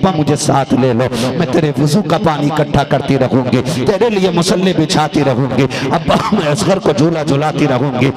अब्बा मुझे साथ ले लो, मैं तेरे वुजू का पानी इकट्ठा करती रहूंगी, तेरे लिए मुसल्ले बिछाती रहूंगी, अब्बा मैं असगर को झूला झुलाती रहूंगी,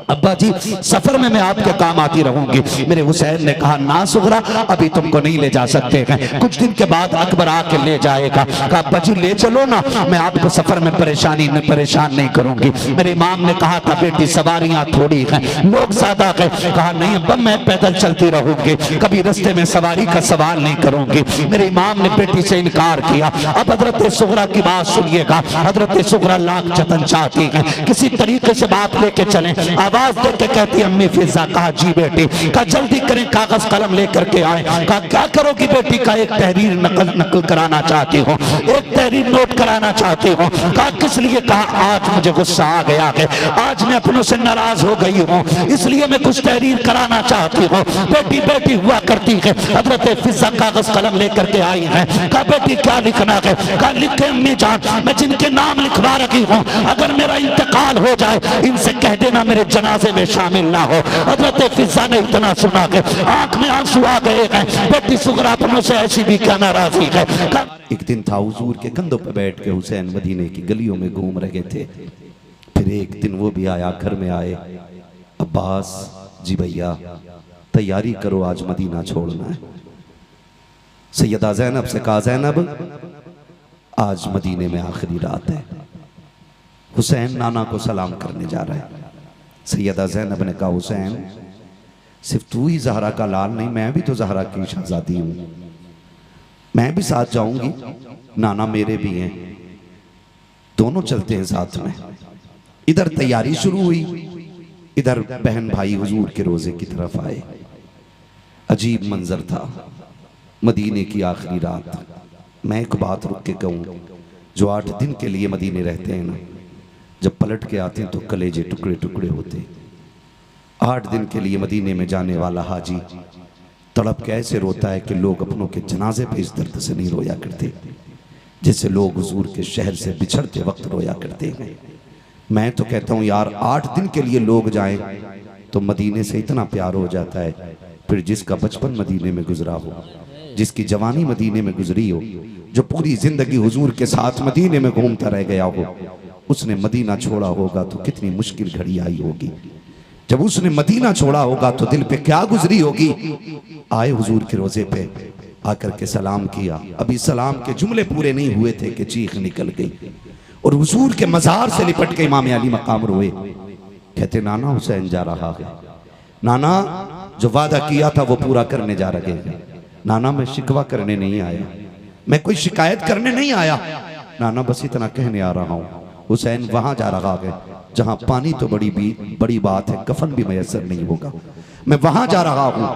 अब्बा जी सफर में मैं आपके काम आती रहूंगी। मेरे हुसैन ने कहा ना सुगरा, अभी तुमको नहीं ले जा सकते हैं, कुछ दिन के बाद अकबर आके ले जाएगा। कहा अब्बा जी ले चलो ना, मैं आपको सफर में परेशान नहीं करूंगी। मेरे इमाम ने कहा था बेटी सवारियां थोड़ी हैं, लोग ज्यादा हैं। कहा नहीं अब्बा मैं पैदल चलती रहूंगी, कभी रास्ते में सवारी का सवाल नहीं करूंगी। मेरे इमाम ने बेटी से इनकार किया। अब हजरत सुगरा की बात सुनिएगा। हजरत सुगरा लाख जतन चाहती है, किसी तरीके से बात लेके चले। आवाज देके कहती अम्मी फिजा। कहा जी बेटी। कहा जल्दी करें, कागज कलम लेकर के आए। कहा क्या करोगी बेटी? का एक तहरीर नकल कराना चाहती हूँ, एक तहरीर नोट कराना चाहती हूँ। कहा किस लिए? कहा आज मुझे गुस्सा आ गया है, आज मैं अपनों से नाराज हो गई हूँ, इसलिए मैं कुछ तहरीर कराना चाहती हूँ। बेटी बेटी हुआ करती है। हजरत फिजा कागज कलम लेकर के आई है। कहा बेटी क्या लिखना है? कहा लिखे अम्मी जान, मैं जिनके नाम लिखवा रही हूँ अगर मेरा इंतकाल हो जाए इनसे कह देना मेरे जनाजे में शामिल ना हो। हजरत फिजा ने इतना सुना के आंख में आंसू आ गए हैं। बेटी सुगरा अपनों से ऐसी भी क्या नाराजगी है। एक दिन था हुजूर के कंधों पर बैठ के हुसैन मदीने की गलियों में घूम रहे थे। फिर एक दिन वो भी आया, घर में आए। अब्बास जी भैया तैयारी करो, आज मदीना छोड़ना है। सैयदा ज़ैनब से कहा ज़ैनब आज मदीने में आखिरी रात है। हुसैन नाना को सलाम करने जा रहा है। सैयदा ज़ैनब ने कहा हुसैन सिर्फ तू ही ज़हरा का लाल नहीं, मैं भी तो ज़हरा की शहजादी हूं, मैं भी साथ जाऊंगी, नाना मेरे भी हैं, दोनों चलते हैं साथ में। इधर तैयारी शुरू हुई, इधर बहन भाई हुजूर के रोजे की तरफ आए। अजीब मंजर था, मदीने की आखिरी रात। मैं एक बात रुक के कहूं, जो 8 दिन के लिए मदीने रहते हैं ना, जब पलट के आते हैं तो कलेजे टुकड़े टुकड़े होते। 8 दिन के लिए मदीने में जाने वाला हाजी तड़प कैसे रोता है कि लोग अपनों के जनाजे पे इस दर्द से नहीं रोया करते जैसे लोग हुजूर के शहर से बिछड़ते वक्त रोया करते हैं। मैं तो कहता हूँ यार 8 दिन के लिए लोग जाएं तो मदीने से इतना प्यार हो जाता है। फिर जिसका बचपन मदीने में गुजरा हो, जिसकी जवानी मदीने में गुजरी हो, जो पूरी जिंदगी हुजूर के साथ मदीने में घूमता रह गया हो, उसने मदीना छोड़ा होगा तो कितनी मुश्किल घड़ी आई होगी। जब उसने मदीना छोड़ा होगा तो दिल पे क्या गुजरी होगी। आए हुजूर के रोजे पे, आकर के सलाम किया। अभी सलाम के जुमले पूरे नहीं हुए थे कि चीख निकल गई और हुजूर के मजार से लिपट के इमाम अली मकाम रोए। कहते नाना हुसैन जा रहा है, नाना जो वादा किया था वो पूरा करने जा रहे हैं। नाना मैं शिकवा करने नहीं आया, मैं कोई शिकायत करने नहीं आया, नाना बस इतना कहने आ रहा हूँ। हुसैन वहां जा रहा है जहां पानी तो बड़ी बात है, कफन भी मैसर नहीं होगा। मैं वहां जा रहा हूं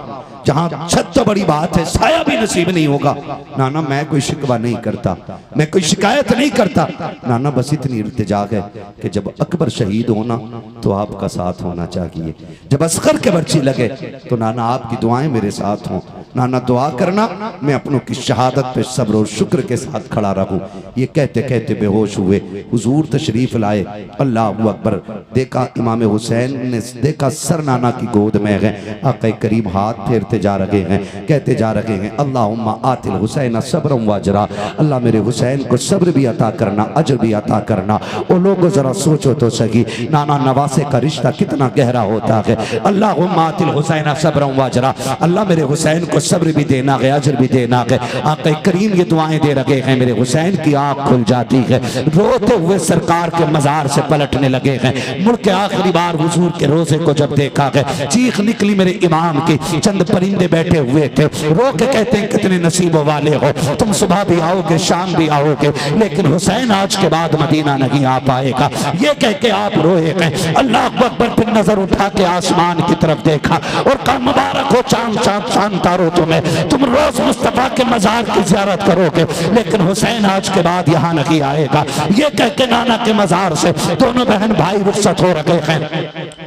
जहां छत तो बड़ी बात है, साया भी नसीब नहीं होगा। नाना मैं कोई शिकवा नहीं करता, मैं कोई शिकायत नहीं करता, नाना बस इतनी इल्तिजा है कि जब अकबर शहीद होना तो आपका साथ होना चाहिए, जब असगर के बर्ची लगे तो नाना आपकी दुआएं मेरे साथ हों। नाना दुआ करना मैं अपनों की शहादत पे सब्र और शुक्र के साथ खड़ा रहूं। ये कहते कहते बेहोश हुए। हुजूर तशरीफ लाए, अल्लाह अकबर। देखा इमाम हुसैन ने, देखा सर नाना की गोद में है। आक़ा करीम हाथ फेरते जा रहे हैं, कहते जा रहे हैं अल्लाहुम्मा आतिल हुसैन सब्रम व अजरा। अल्लाह मेरे हुसैन को सब्र भी अता करना, अजर भी अता करना। ओ लोगों जरा सोचो तो सही, नाना नवासे का रिश्ता कितना गहरा होता है। अल्लाहुम्मा आतिल हुसैन सब्रम व अजरा। अल्लाह मेरे हुसैन को सब्र भी देना है, अजर भी देना है। आक़ा करीम ये दुआएं दे रहे हैं। मेरे हुसैन की आंख खुल जाती है, रोते हुए सरकार के मजार से पलटने लगे हैं। मुड़ के आखिरी बार हुजूर के रोजे को जब देखा है, चीख निकली मेरे इमाम की। चंद परिंदे बैठे हुए थे, रो के कहते हैं कितने नसीबों वाले हो, तुम सुबह भी आओगे शाम भी आओगे, लेकिन हुसैन आज के बाद मदीना नहीं आ पाएगा। ये कह के आप रोए गए। अल्लाह अकबर। फिर नजर उठा के आसमान की तरफ देखा और कहा मुबारक हो चांद चांद चांद तारो तुम्हें, तुम रोज मुस्तफा के मजार की ज़ियारत करोगे, लेकिन हुसैन आज के बाद यहाँ नहीं आएगा। ये कह के नाना के मजार से दोनों बहन भाई रुखसत हो रहे हैं।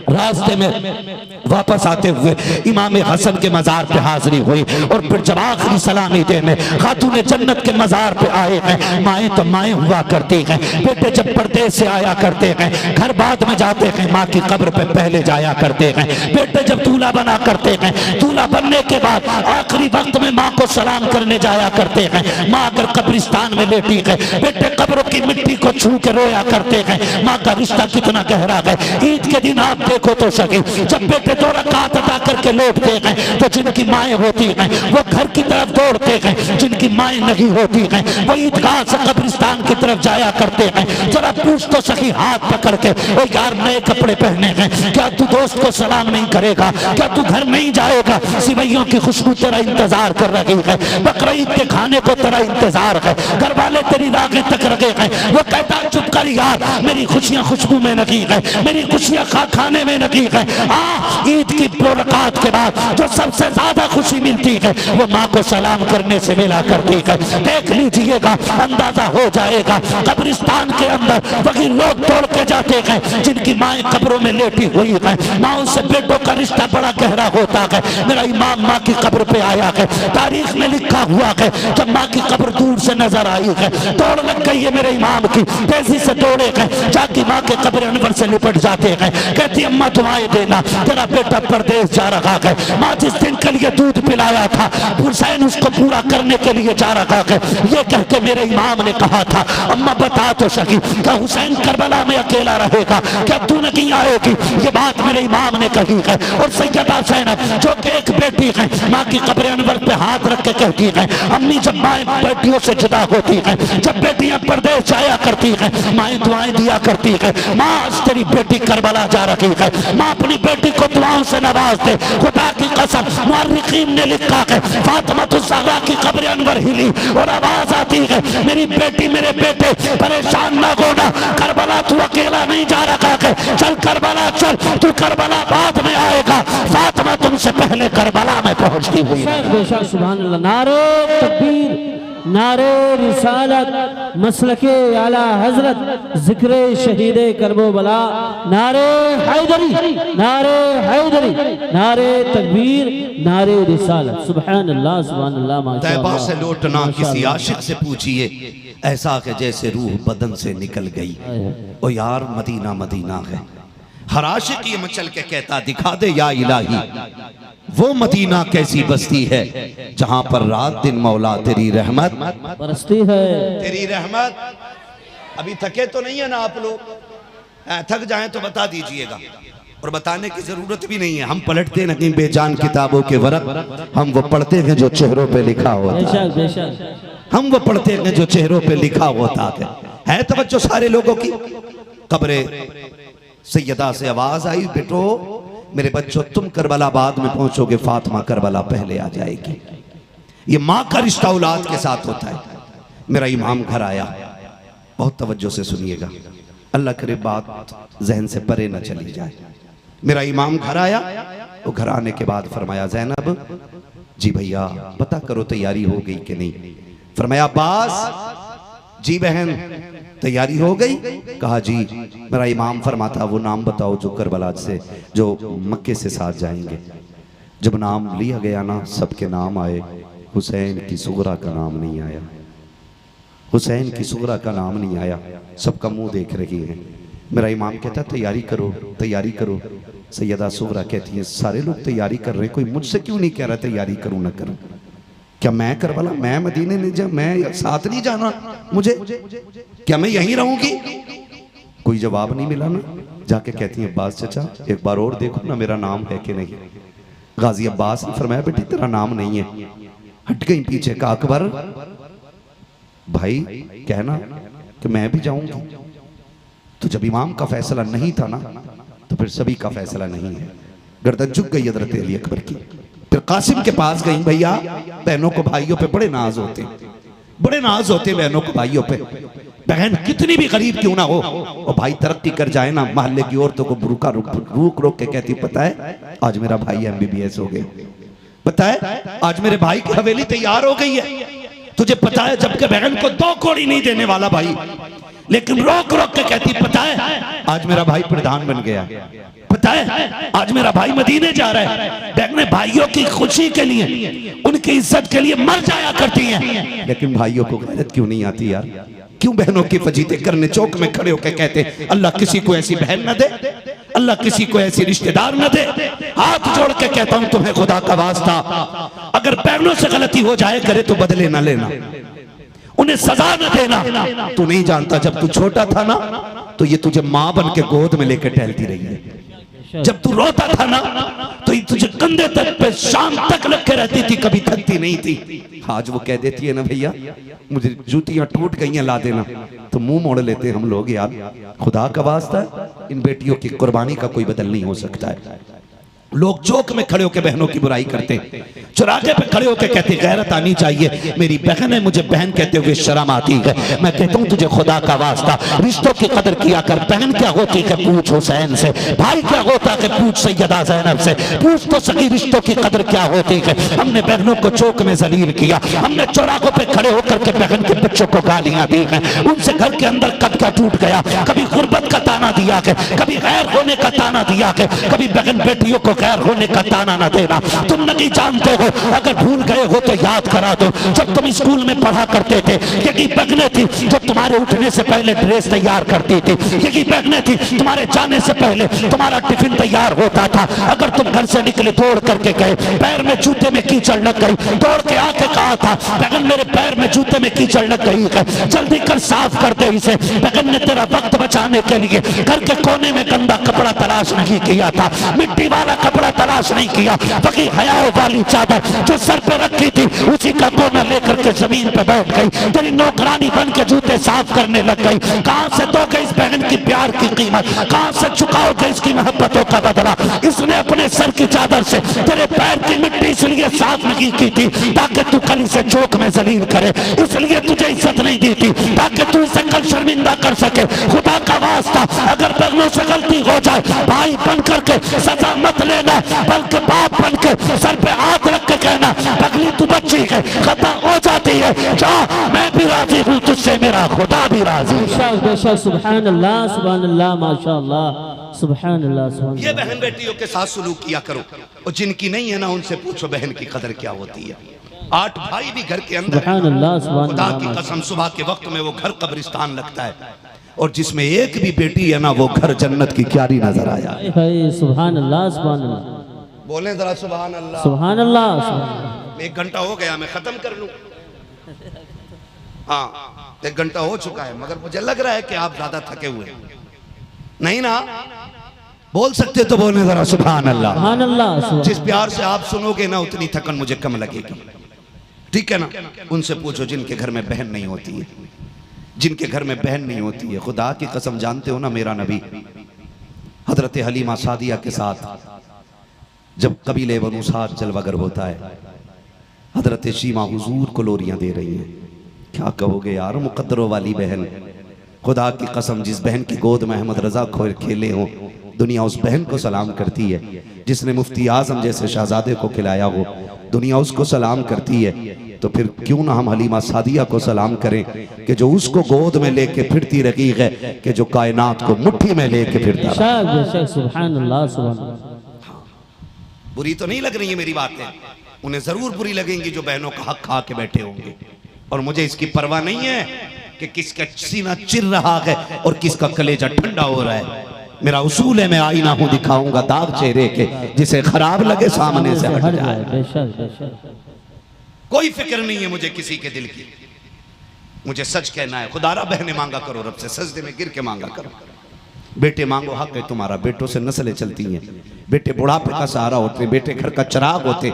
रास्ते में वापस आते हुए इमाम हसन के मजार पे हाजिरी हुई और फिर जब आखिरी सलामी देने खातून जन्नत के मजार पे आए हैं। माएँ तो माएँ हुआ करती हैं, बेटे जब परदेश से आया करते हैं, घर बाद में जाते हैं, माँ की कब्र पे पहले जाया करते हैं। बेटे जब दूल्हा बना करते हैं, दूल्हा बनने के बाद आखिरी वक्त में माँ को सलाम करने जाया करते हैं। माँ अगर कब्रिस्तान में लेटी है, बेटे कब्रों की मिट्टी को छू के रोया करते हैं। माँ का रिश्ता कितना गहरा है। ईद के दिन आप देखो तो सके, जब बेटे 2 रकात अदा करके लौटते हैं तो जिनकी माएँ होती हैं वो घर की तरफ दौड़ते हैं, जिनकी माएँ नहीं होती हैं वो ईदगाह से कब्रिस्तान की तरफ जाया करते हैं। जरा पूछ तो सकी हाथ पकड़ के, ओ यार नए कपड़े पहने हैं, क्या तू दोस्त को सलाम नहीं करेगा? क्या तू घर नहीं जाएगा? सिवैयों की खुशबू तेरा इंतजार कर रही है, बकरीद के खाने को तेरा इंतजार है, घर वाले तेरी राहें तक रखे हैं। वो कहता चुप कर यार, मेरी खुशियां खुशबू में लगी है, मेरी खुशियां खाने में लगी है। ईद की मुलाकात के बाद जो सबसे ज्यादा खुशी मिलती है वो माँ को सलाम करने से मिला करती है। देख लीजिएगा, अंदाजा हो जाएगा। कब्रिस्तान के अंदर वही लोग तोड़ के जाते हैं जिनकी माएँ कब्रों में लेटी हुई है। माँ से बेटों का रिश्ता बड़ा गहरा होता है। मेरा इमाम माँ की कब्र पे आया है, तारीख में लिखा हुआ है जब माँ की कब्र दूर से नजर आई है, दौड़ लग गई है मेरे इमाम की, तेजी से दौड़े गए, जाके माँ के कब्र अनवर से लिपट जाते हैं। कहती अम्मा दुआएं देना, तेरा बेटा परदेश जा रहा है। माँ जिस दिन के लिए दूध पिलाया था हुसैन उसको पूरा करने के लिए जा रहा है। ये कह के मेरे इमाम ने कहा था अम्मा बता तो सकी, क्या हुसैन करबला में अकेला रहेगा? क्या तू नहीं आएगी? ये बात मेरे इमाम ने कही है। और सैयदा ज़ैनब जो कि एक बेटी है, माँ की कब्र अनवर पे हाथ रख के कहती है अम्मी जब माएँ बेटियों से जुदा होती है, जब बेटियां परदेश जाया करती है, माएँ दुआएं दिया करती है, माँ आज तेरी बेटी करबला जा रही है, माँ अपनी बेटी को दुआओं से नवाज दे। खुदा की कसम मुअर्रिखीन ने लिखा है फातिमा की कब्र अनवर हिली और आवाज आती है मेरी बेटी मेरे बेटे परेशान ना होना, करबला तू अकेला नहीं जा रहा है, चल करबला चल, तू करबला बाद में आएगा, फातिमा तुमसे पहले करबला में पहुंचती हुई। बेशक सुभान अल्लाह। नारे तकबीर, नारे रिसालत, मसलके आला हजरत, जिक्रे शहीदे करबला, नारे हैदरी, नारे हैदरी, नारे तकबीर, नारे रिसालत। सुभान अल्लाह, सुभान अल्लाह। माशाअल्लाह। तैबा से लौटना किसी आशिक से पूछिए, ऐसा है जैसे रूह बदन से निकल गई। ओ यार मदीना मदीना है, हर आशिक ये मचल के कहता दिखा दे या इलाही वो मदीना कैसी बस्ती है जहां पर रात दिन मौला तेरी रहमत बरसती है। तेरी रहमत। अभी थके तो नहीं है ना आप लोग? थक जाएं तो बता दीजिएगा, और बताने की जरूरत भी नहीं है। हम पलटते नहीं बेजान किताबों के वरक, हम वो पढ़ते हैं जो चेहरों पे लिखा होता है। बेशक बेशक। हम वो पढ़ते हैं जो चेहरों पे लिखा होता है तवज्जो सारे लोगों की। कब्रे सैयदा से आवाज आई बेटो मेरे बच्चों तुम करबला बाद में पहुंचोगे, फातिमा करबला पहले आ जाएगी। ये माँ का रिश्ता औलाद के साथ होता है। मेरा इमाम घर आया, बहुत तवज्जो से सुनिएगा, अल्लाह करे बात जहन से परे न चली जाए। मेरा इमाम घर आया, वो घर आने के बाद फरमाया ज़ैनब जी भैया पता करो तैयारी हो गई कि नहीं? फरमाया अब्बास जी बहन तैयारी हो गई? कहा जी। मेरा इमाम फरमाता वो नाम बताओ जो करबला से जो मक्के से साथ जाएंगे। जब नाम लिया गया ना सबके नाम आए, हुसैन की सुगरा का नाम नहीं आया, हुसैन की सुगरा का नाम नहीं आया। सबका मुंह देख रही है। मेरा इमाम कहता तैयारी करो तैयारी करो। सैयदा सुगरा कहती है सारे लोग तैयारी कर रहे, कोई मुझसे क्यों नहीं कह रहा तैयारी करूं ना करूं? क्या मैं करबला, मैं मदीने नहीं जा, मैं साथ नहीं जाना मुझे? क्या मैं यहीं रहूंगी? कोई जवाब नहीं मिला ना। जाके कहती है अब्बास चचा एक बार और देखो ना मेरा नाम है कि नहीं। गाजी अब्बास ने फरमाया बेटी तेरा नाम नहीं है। हट गई पीछे का अकबर भाई कहना कि मैं भी जाऊंगी। तो जब इमाम का फैसला नहीं था ना तो फिर सभी का फैसला नहीं है। गर्दन झुक गई हजरत अली अकबर की। फिर कासिम के पास गई। भैया बहनों को भाइयों पे बड़े नाज होते, बड़े नाज होते बहनों को भाइयों पे। बहन कितनी भी गरीब क्यों ना हो और भाई तरक्की कर जाए ना, मोहल्ले की औरतों को बुरुका रोक रोक के कहती पता है आज मेरा भाई MBBS हो गया, पता है आज मेरे भाई की हवेली तैयार हो गई है। तुझे पता है जबकि बहन को 2 कौड़ी नहीं देने वाला भाई, लेकिन रोक रोक के कहती पता है आज मेरा भाई प्रधान बन गया, पता है आज मेरा भाई मदीने जा रहा है। बहनें भाइयों की खुशी के लिए उनकी इज्जत के लिए मर जाया करती हैं, लेकिन भाइयों को गैरत क्यों नहीं आती यार? क्यों बहनों की फजीते करने चौक में खड़े होकर कहते अल्लाह किसी को ऐसी बहन न दे, अल्लाह किसी को ऐसी रिश्तेदार न दे। हाथ जोड़ के कहता हूं तुम्हें खुदा का वास्ता, अगर बहनों से गलती हो जाए करे तो बदले न लेना, उन्हें सजा न देना। तू नहीं जानता जब तू छोटा था ना तो ये तुझे माँ बन के गोद में लेकर टहलती रही है। जब तू रोता था ना तो ये तुझे कंधे तक पे शाम तक लग के रहती थी, कभी थकती नहीं थी। आज वो कह देती है ना भैया मुझे जूतियां टूट गई हैं ला देना, तो मुंह मोड़ लेते हैं हम लोग। यार खुदा का वास्ता इन बेटियों की कुर्बानी का कोई बदल नहीं हो सकता है। लोग चौक में खड़े होकर बहनों की बुराई करते हैं, चौराहे पे खड़े होकर कहते गैरत आनी चाहिए, मेरी बहन है मुझे बहन कहते हुए शर्म आती है। मैं कहता हूं तुझे खुदा का वास्ता रिश्तों की कदर किया कर। बहन क्या होती है पूछ हुसैन से, भाई क्या होता है पूछ सैयदा ज़ैनब से, पूछ तो सही रिश्तों की कदर क्या होती है। हमने बहनों को चौक में जलील किया, हमने चौराहों पे खड़े होकर के बहन के बच्चों को गालियां दी हैं, उनसे घर के अंदर कब क्या टूट गया, कभी गुर्बत का ताना दिया के, कभी गैर होने का ताना दिया के, कभी बहन बेटियों को गैर होने का ताना न देना। तुम नहीं जानते हो, अगर भूल गए हो तो याद करा दो। जब तुम स्कूल में पढ़ा करते थे यही बहनें थी जो तुम्हारे उठने से पहले ड्रेस तैयार करती थी, यही बहनें थी तुम्हारे जाने से पहले तुम्हारा टिफिन तैयार होता था। अगर तुम घर से निकले दौड़ करके गए, पैर में जूते में कीचड़ लग गई, दौड़ के आके कहा था बहन मेरे पैर में जूते में कीचड़ लग गई है, जल्दी कर साफ कर दे इसे। बहन ने तेरा वक्त बचाने के लिए घर के कोने में गंदा कपड़ा तलाश नहीं किया था, मिट्टी वाला कपड़ा तलाश नहीं किया, बल्कि हया वाली चादर जो सर पे रखी थी उसी का कोना लेकर के जमीन पे बैठ गई, तेरी नौकरानी बन के जूते साफ करने लग गई। कहां से दोगे इस बहन की प्यार की कीमत, कहां से चुकाओगे इसकी मोहब्बतों का बदला। इसने अपने सर की चादर से तेरे पैर की मिट्टी इसलिए साफ नहीं की थी ताकि तू कल इसे चौक में जलील करे, इसलिए तुझे इज्जत नहीं दी थी ताकि तू इसे कल शर्मिंदा कर सके। खुदा का वास्ता अगर बहनों से गलती हो जाए भाई बन करके सजा मत लेना, बल्कि बाप बन के सर पे हाथ रख के कहना पगली तू बच्ची है, खता हो जाती है, जा मैं भी राजी हूँ तुझसे, मेरा खुदा भी राजी है। बेशक बेशक सुभान अल्लाह माशाअल्लाह सुभान अल्लाह। ये बहन बेटियों के साथ सलूक किया करो, और जिनकी नहीं है ना उनसे पूछो बहन की कदर क्या होती है। 8 भाई भी घर के अंदर है, खुदा की कसम सुबह के वक्त में वो घर कब्रिस्तान लगता है, और जिसमें एक भी बेटी है ना वो घर जन्नत की क्यारी नजर आया। सुभान अल्लाह बोले जरा सुभान अल्लाह सुभान अल्लाह। 1 घंटा हो गया, मैं खत्म कर लूं। हाँ 1 घंटा हो चुका है, मगर मुझे लग रहा है कि आप ज्यादा थके हुए नहीं ना, बोल सकते तो बोले जरा सुभान अल्लाह। सुभान अल्लाह। जिस प्यार से आप सुनोगे ना उतनी थकन मुझे कम लगेगी, ठीक है ना। उनसे पूछो जिनके घर में बहन नहीं होती है, जिनके घर में बहन नहीं होती है। खुदा की कसम जानते हो ना, मेरा नबी हजरत हलीमा सादिया के साथ जब कबीले बनु साद जलवागर होता है, हजरत शीमा हुजूर को लोरियां दे रही हैं। क्या कहोगे यार, मुकद्दरों वाली बहन, खुदा की कसम जिस बहन की गोद में अहमद रजा खोर खेले हो, दुनिया उस बहन को सलाम करती है। जिसने मुफ्ती आजम जैसे शहजादे को खिलाया हो, दुनिया उसको सलाम करती है। तो फिर क्यों ना हम हलीमा सादिया को सलाम करें कि जो उसको गोद में लेके फिरती रही है, कि जो कायनात को मुट्ठी में लेके फिरता। सुभान अल्लाह। बुरी तो नहीं लग रही है मेरी बातें, उन्हें जरूर बुरी लगेंगी जो बहनों का हक खा के बैठे होंगे। और मुझे इसकी परवाह नहीं है कि किसका सीना चिर रहा है और किसका कलेजा ठंडा हो रहा है। मेरा उसूल है, मैं आईना हूं, दिखाऊंगा दाग चेहरे के, जिसे खराब लगे सामने से हट जाए। कोई फिक्र नहीं है मुझे किसी के दिल की, मुझे सच कहना है। खुदारा बहने मांगा करो रब से, सजदे में गिर के मांगा करो। बेटे मांगो, हक है तुम्हारा, बेटों से नस्लें चलती हैं, बेटे बुढ़ापे का सहारा होते, बेटे घर का चिराग होते,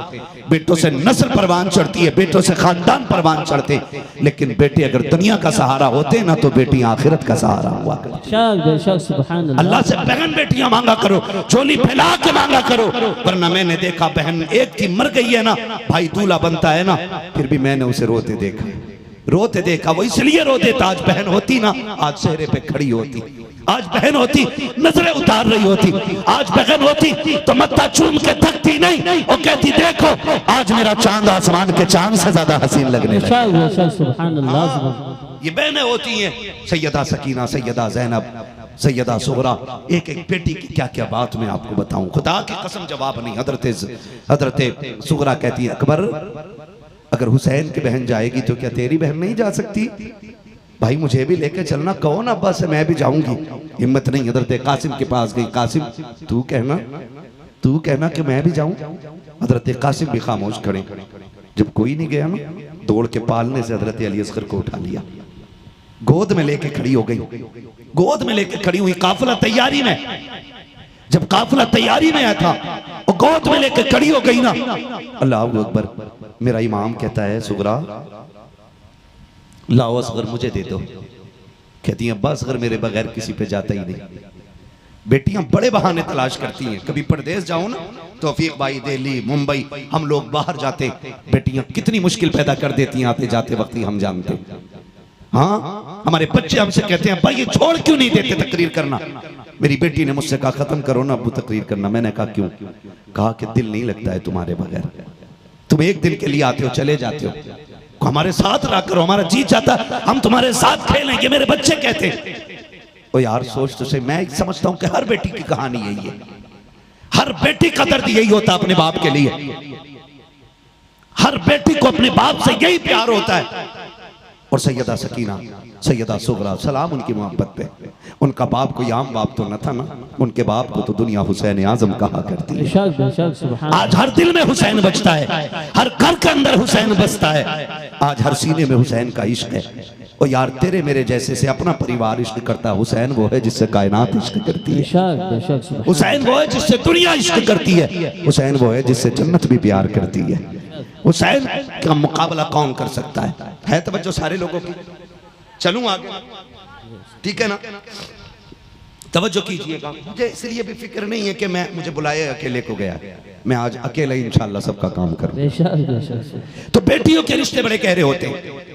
बेटों से नस्ल परवान चढ़ती है, बेटों से खानदान परवान चढ़ते। लेकिन बेटे अगर दुनिया का सहारा होते ना तो बेटी आखिरत का सहारा हुआ करती। अल्लाह से बहन बेटियां मांगा करो, चोली फैला के मांगा करो, वरना मैंने देखा बहन एक थी मर गई है ना, भाई दूल्हा बनता है ना, फिर भी मैंने उसे रोते देखा। वो इसलिए रो देता, आज बहन होती ना आज चेहरे पे खड़ी होती, आज बहन होती नजरें उतार रही होती, आज बहन होती तो मत्था चूम के थकती नहीं और कहती देखो आज मेरा चांद आसमान के चांद से ज्यादा हसीन लगने लगा। ये बहनें होती हैं, सैयदा सकीना, सैयदा ज़ैनब, सैयदा सुगरा। एक एक बेटी की क्या क्या बात मैं आपको बताऊं, खुदा की कसम जवाब नहीं। हजरत सुगरा कहती है अकबर अगर हुसैन की बहन जाएगी तो क्या तेरी बहन नहीं जा सकती? भाई मुझे भी लेके चलना, कहो ना अब्बा से मैं भी जाऊंगी। हिम्मत नहीं, हजरत कासिम के पास गई। कासिम तू कहना कि मैं भी जाऊं। हजरत कासिम भी खामोश खड़े। जब कोई नहीं गया ना, दौड़ के पालने से हजरत अली असगर को उठा लिया, गोद में लेके खड़ी हो गई। गोद में लेके खड़ी हुई, काफिला तैयारी में, जब काफिला तैयारी में आया था और गोद में लेके खड़ी हो गई ना, अल्लाह अकबर। मेरा इमाम कहता है सुगरा लाओ असगर मुझे दे दो। कहती है अब्बा असगर मेरे बगैर किसी पे जाता ही नहीं। बेटियां बड़े बहाने तलाश करती हैं। कभी परदेश जाओ ना, तौफीक भाई दिल्ली मुंबई, हम लोग बाहर जाते, बेटियां कितनी मुश्किल पैदा कर देती हैं आते जाते वक्त ही हम जानते। हाँ, हमारे बच्चे हमसे कहते हैं भाई ये छोड़ क्यों नहीं देते तकरीर करना। मेरी बेटी ने मुझसे कहा खत्म करो ना अब्बू तकरीर करना। मैंने कहा क्यों? कहा कि दिल नहीं लगता है तुम्हारे बगैर, तुम एक दिन के लिए आते हो चले जाते हो, हमारे साथ रहा करो, हमारा जी चाहता हम तुम्हारे साथ खेलेंगे। मेरे बच्चे कहते ओ यार सोच तो सही। मैं समझता हूं कि हर बेटी की कहानी यही है, हर बेटी का दर्द यही होता अपने बाप के लिए, हर बेटी को अपने बाप से यही प्यार होता है। और सैयदा सकीना, सैयदा सुगरा, सलाम उनकी मोहब्बत पे। उनका बाप कोई आम बाप तो न था ना, उनके बाप को तो दुनिया हुसैन आजम कहा करती है। आज हर दिल में हुसैन बजता है, हर घर के अंदर हुसैन बसता है, आज हर सीने में हुसैन का इश्क है। और यार तेरे मेरे जैसे से अपना परिवार इश्क करता है। हुसैन वो है जिससे कायनात इश्क करती है, हुसैन वो है जिससे दुनिया इश्क करती है, हुसैन वो है जिससे जन्नत भी प्यार करती है। हुसैन का मुकाबला कौन कर सकता है तवज्जो सारे लोगों की। चलूं आगे, ठीक है ना? तवज्जो कीजिएगा। मुझे इसलिए भी फिक्र नहीं है कि मैं मुझे बुलाए अकेले को गया, मैं आज अकेला ही इंशाल्लाह सबका काम करूं। तो बेटियों के रिश्ते बड़े गहरे होते हैं।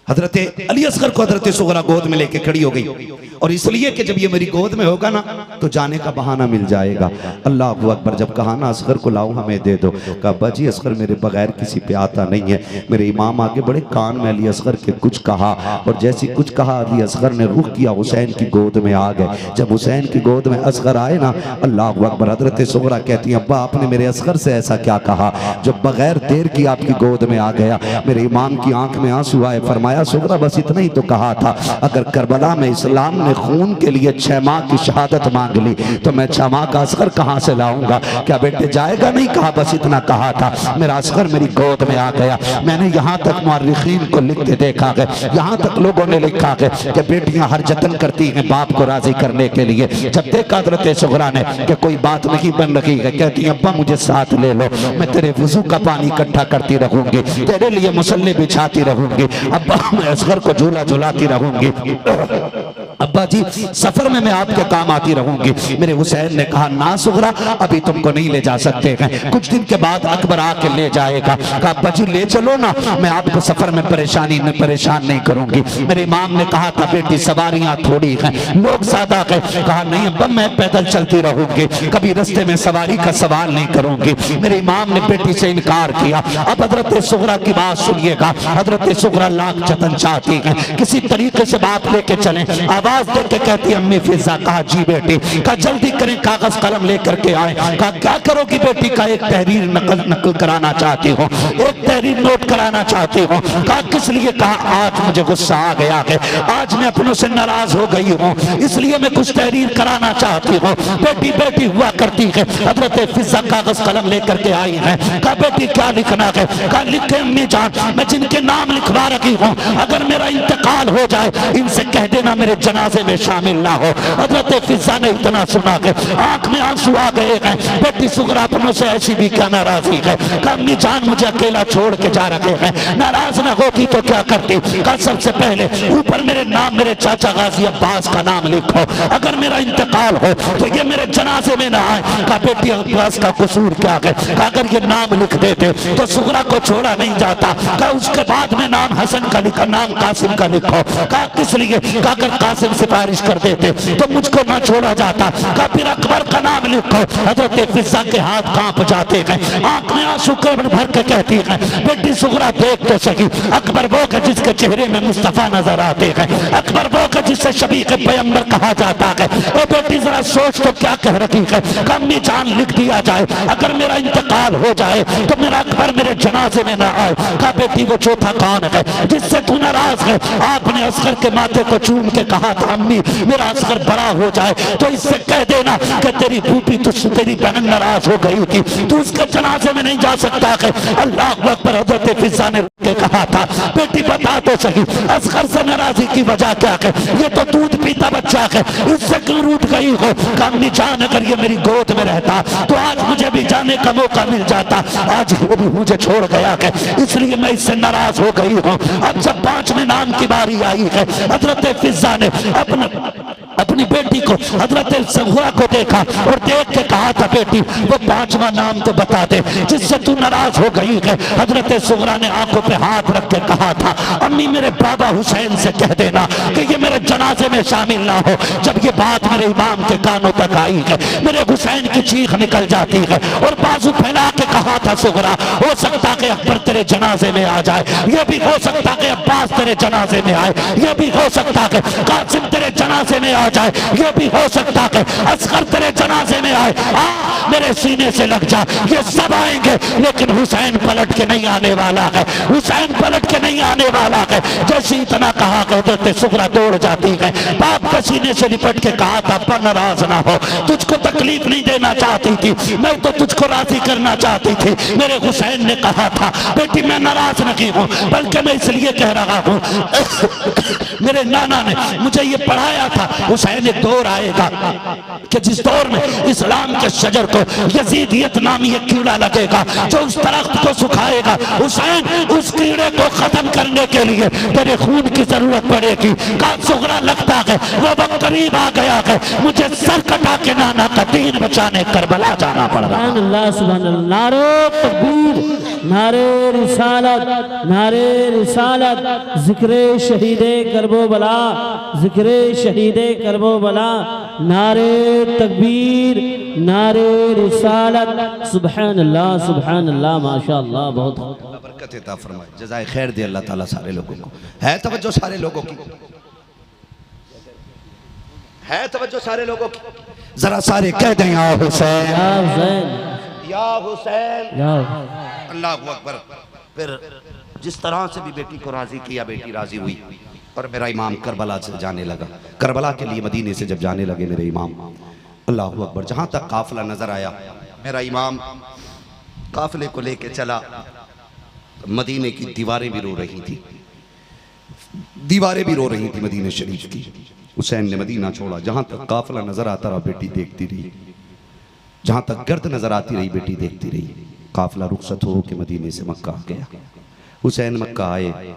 हजरत अली असगर को हजरत सुगरा गोद में लेके खड़ी हो गई, और इसलिए कि जब ये मेरी गोद में होगा ना तो जाने का बहाना मिल जाएगा। अल्लाह अकबर। जब कहा ना असगर को लाओ हमें दे दो, कहा अब्बा जी असगर मेरे बगैर किसी पे आता नहीं है। मेरे इमाम आगे बड़े कान में अली असगर के कुछ कहा, और जैसे कुछ कहा अली असगर ने रुख किया हुसैन की गोद में आ गए। जब हुसैन की गोद में असगर आए ना, अल्लाह अकबर, हजरत सुगरा कहती है अब्बा आपने मेरे असगर से ऐसा क्या कहा जो बगैर देर की आपकी गोद में आ गया। मेरे इमाम की आंख में आंसू आए। फरमाया सुगरा बस इतना ही तो कहा था, अगर करबला में इस्लाम ने खून के लिए 6 माह की शहादत मांग ली तो मैं 6 माह का असगर कहां से लाऊंगा? क्या बेटे जाएगा? नहीं कहा, बस इतना कहा था। मेरा असगर मेरी गोद में आ गया। मैंने यहाँ तक मुअर्रिखीन को लिखते देखा है, यहाँ तक लोगों ने लिखा है कि बेटियां हर जतन करती हैं बाप को राजी करने के लिए। जब देखा हजरत सुगरा ने कि कोई बात नहीं बन रही है, कहती है अब्बा मुझे साथ ले लो, मैं तेरे वुजू का पानी इकट्ठा करती रहूंगी, तेरे लिए मुसल्ले बिछाती रहूंगी, अब्बा मैं असगर को झूला झुलाती रहूंगी, अब्बा जी सफर में मैं आपके काम आती रहूंगी। मेरे हुसैन ने कहा ना सुगरा अभी तुमको नहीं ले जा सकते हैं, कुछ दिन के बाद अकबर आके ले जाएगा। कहा अब्बा जी ले चलो ना, मैं आपको सफर में परेशान नहीं करूंगी। मेरे इमाम ने कहा था बेटी सवारियां थोड़ी हैं, लोग ज्यादा हैं। कहा नहीं अब्बा मैं पैदल चलती रहूंगी, कभी रास्ते में सवारी का सवाल नहीं करूंगी। मेरे इमाम ने बेटी से इनकार किया। अब हजरत सुगरा की बात सुनिएगा। हजरत सुगरा लाख जतन चाहती है, किसी तरीके से बात लेके चले। आवाज देके कहती अम्मी फिजा। कहा जी बेटी। कहा जल्दी करें, कागज कलम लेकर के आए। कहा क्या करोगी बेटी? का एक तहरीर नकल कराना चाहती हूँ, एक तहरीर नोट कराना चाहती हूँ। कहा किस लिए? कहा आज मुझे गुस्सा आ गया है, आज मैं अपनों से नाराज हो गई हूँ, इसलिए मैं कुछ तहरीर कराना चाहती हूँ। बेटी बेटी हुआ करती है। हजरत फिजा कागज कलम लेकर के आई है। कहा बेटी क्या लिखना है? कहा लिखे अम्मी जान, मैं जिनके नाम लिखवा रही हूँ अगर मेरा इंतकाल हो जाए इनसे कह देना मेरे जनाजे में शामिल ना हो। हजरत फिजा ने इतना सुना के आंख में आंसू आ गए हैं। बेटी सुगरा अपनों से ऐसी भी क्या नाराजगी है? कहा अम्मी जान मुझे अकेला छोड़ के जा रहे हैं, नाराज ना होती तो क्या करती? कहा सबसे पहले ऊपर मेरे नाम, मेरे चाचा गाजी अब्बास का नाम लिखो, अगर मेरा इंतकाल हो तो ये मेरे जनाजे में ना आए। कहा बेटी अब्बास का कसूर क्या है? कहा अगर ये नाम लिख देते तो सुगरा को छोड़ा नहीं जाता। कहा उसके बाद में नाम हसन का लिखा, नाम कासिम का लिखो। कहा किस लिए? कहा अगर कासिम सिफारिश कर देते तो मुझको ना छोड़ा जाता। कहा फिर अकबर का नाम लिखो। हजरत फिजा के हाथ कांप जाते हैं, आंख में आंसू भर के कहती है बेटी सुगरा देख तो सही, अकबर वो है जिसके चेहरे में मुस्तफा नजर आते हैं, अकबर वो है जिससे शबी के पैगंबर कहा जाता है। ओ बेटी जरा सोच तो क्या कह रही है? कमी जान लिख दिया जाए, अगर मेरा इंतकाल हो जाए तो मेरा अकबर मेरे जनाजे में ना आए। कहा बेटी वो चौथा कौन है जिससे जिससे तू नाराज है। आपने असगर के माथे को चूम के कहा था अम्मी मेरा असगर बड़ा हो जाए तो इससे कह देना कि तेरी फूफी तुझसे तेरी बहन नाराज हो गई थी, तू उसके जनाजे में नहीं जा सकता है। अल्लाह अकबर। हज़रत फिज़ा ने के कहा था बेटी बता तो सही असगर से नाराजी की वजह क्या है, ये तो दूध पीता बच्चा है, इससे क्यों रूठ गई हो। अम्मी जान अगर ये मेरी गोद में रहता तो आज मुझे भी जाने का मौका मिल जाता, आज वो भी मुझे छोड़ गया है, इसलिए मैं इससे नाराज हो गई हूँ। अब जब 5वें नाम की बारी आई है, हज़रत फिज़ा ने अपनी बेटी को हज़रत सगरा को देखा और देख के कहा था बेटी वो 5वां नाम तो बता दे जिससे तू नाराज हो गई है। हज़रत सगरा ने आंखों पे हाथ रख के कहा था अम्मी मेरे बाबा हुसैन से कह देना कि ये मेरे जनाजे में शामिल ना हो। जब ये बात मेरे इमाम के कानों तक आई है मेरे हुसैन की चीख निकल जाती है और बाजू फैला के कहा था सगरा हो सकता कि अकबर तेरे जनाजे में आ जाए, ये भी हो सकता कि अब्बास तेरे जनाजे में आए, ये भी हो सकता कि कासिम तेरे जनाजे में आ जाए, ये भी हो सकता है असगर तेरे जनाजे में आए। मेरे सीने से लग जा, ये सब आएंगे लेकिन हुसैन पलट के नहीं आने वाला है, हुसैन पलट के नहीं आने वाला है। जैसे इतना कहा कहते सुगरा दौड़ जाती है, बाप के सीने से लिपट के कहा था पर नाराज ना हो, तुझको तकलीफ नहीं देना चाहती थी, मैं तो तुझको राजी करना चाहती थी। मेरे हुसैन ने कहा था बेटी मैं नाराज नहीं हूँ बल्कि मैं इसलिए कह रहा हूँ मेरे नाना ने मुझे ये पढ़ाया था हुसैन एक दौर आएगा कि जिस दौर में इस्लाम के शजर को यजीदियत नामी एक कीड़ा लगेगा जो उस दरख्त को सुखाएगा। हुसैन उस कीड़े को खत्म करने के लिए तेरे खून की जरूरत पड़ेगी। का सुगरा लगता है वो वक्त करीब आ गया है, मुझे सर कटा के नाना का दीन बचाने करबला जाना पड़ रहा है। अल्लाह सुभान अल्लाह। नारे तकबीर, नारे रिसालत, नारे रिसालत, जिक्रे शहीदे करबला, जिक्रे शहीदे करबला, नारे तकबीर, नारे रिसालत। सुभान अल्लाह, सुभान अल्लाह, माशाअल्लाह। बहुत बरकत अता फरमाए, जज़ाए खैर दे अल्लाह ताला सारे लोगों को। है तवज्जो सारे लोगों की, है तवज्जो सारे लोगों की। जरा सारे कह दें या हुसैन, या हुसैन, या हुसैन, या अल्लाह अकबर। फिर जिस तरह से भी बेटी को राजी किया बेटी राजी हुई और मेरा इमाम करबला से जाने लगा। करबला के लिए मदीने से जब जाने लगे मेरे इमाम, अल्लाह अकबर, जहाँ तक काफिला नजर आया मेरा इमाम काफिले को लेके चला। मदीने की दीवारें भी रो रही थी, दीवारें भी रो रही थी मदीने शरीफ की। हुसैन ने मदीना छोड़ा, जहाँ तक काफिला नजर आता रहा बेटी देखती रही, जहाँ तक गर्द नजर आती रही बेटी देखती रही। काफिला रुखसत हो के मदीने से मक्का आ गया। हुसैन मक्का आए,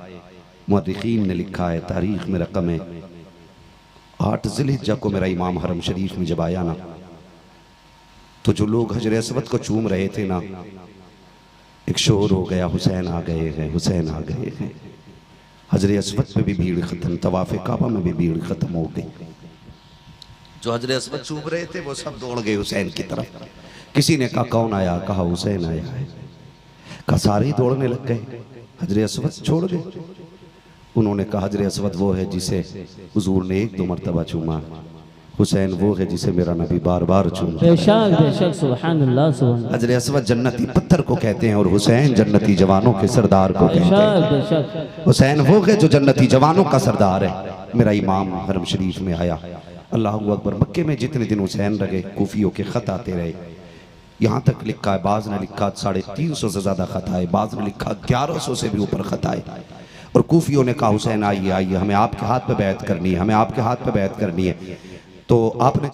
मुअर्रिखीन ने लिखा है तारीख में रकम है 8 ज़िलहिज्जा को मेरा इमाम हरम शरीफ में जब आया ना, तो जो लोग हजर असवद को चूम रहे थे ना, एक शोर हो गया हुसैन आ गए हैं, हुसैन आ गए हैं। हजर असवद पे भी भीड़ खत्म, तवाफ़े काबा में भी भीड़ खत्म हो गई। जो हजर असवद चूम रहे थे वो सब दौड़ गए हुसैन की तरफ। किसी ने कहा कौन आया, कहा हुसैन आया है, कहा सारे ही दौड़ने लग गए, हजर असवद छोड़ गए। उन्होंने कहा हजर असवद वो है जिसे हुजूर ने 1-2 मरतबा चूमा, हुसैन वो है जिसे मेरा नबी बार बार चूमा। बेशक बेशक, सुभान अल्लाह, सुभान अल्लाह। हजर असवद जन्नती पत्थर को कहते हैं और हुसैन जन्नती जवानों के सरदार को कहते हैं। बेशक हुसैन वो है जो जन्नती जवानों का सरदार है। मेरा इमाम हरम शरीफ में आया, अल्लाह अकबर। मक्के में जितने दिन हुसैन रहे कूफियों के खत आते रहे, यहाँ तक लिखा है, बाज ने लिखा 350 से ज्यादा खत आए, बाज ने लिखा 1100 से भी ऊपर खत आए। और कूफियों ने कहा हुसैन आइए आइए, हमें आपके हाथ पे बैत करनी है, हमें आपके हाथ पे बैत करनी है। तो आपने